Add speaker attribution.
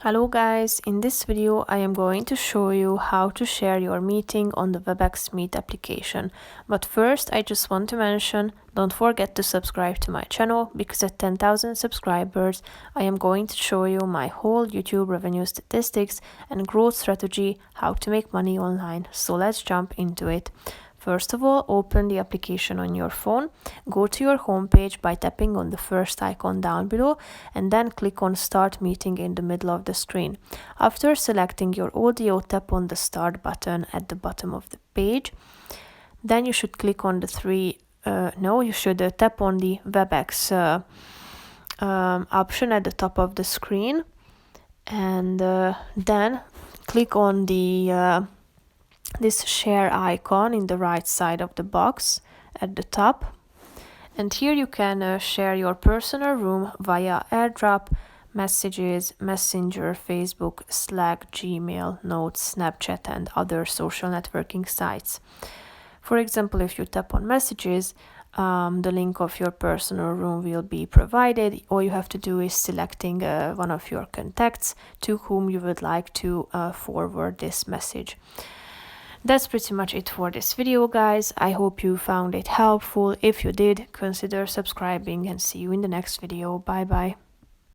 Speaker 1: Hello guys, in this video I am going to show you how to share your meeting on the Webex Meet application. But first I just want to mention, don't forget to subscribe to my channel because at 10,000 subscribers I am going to show you my whole YouTube revenue statistics and growth strategy, how to make money online. So let's jump into it. First of all, open the application on your phone, go to your homepage by tapping on the first icon down below and then click on Start Meeting in the middle of the screen. After selecting your audio, tap on the Start button at the bottom of the page. Then you should click on the tap on the Webex option at the top of the screen and then click on the this share icon in the right side of the box at the top, and here you can share your personal room via AirDrop, Messages, Messenger, Facebook, Slack, Gmail, Notes, Snapchat and other social networking sites. For example, if you tap on Messages, the link of your personal room will be provided. All you have to do is selecting one of your contacts to whom you would like to forward this message. That's pretty much it for this video, guys. I hope you found it helpful. If you did, consider subscribing and see you in the next video. Bye bye.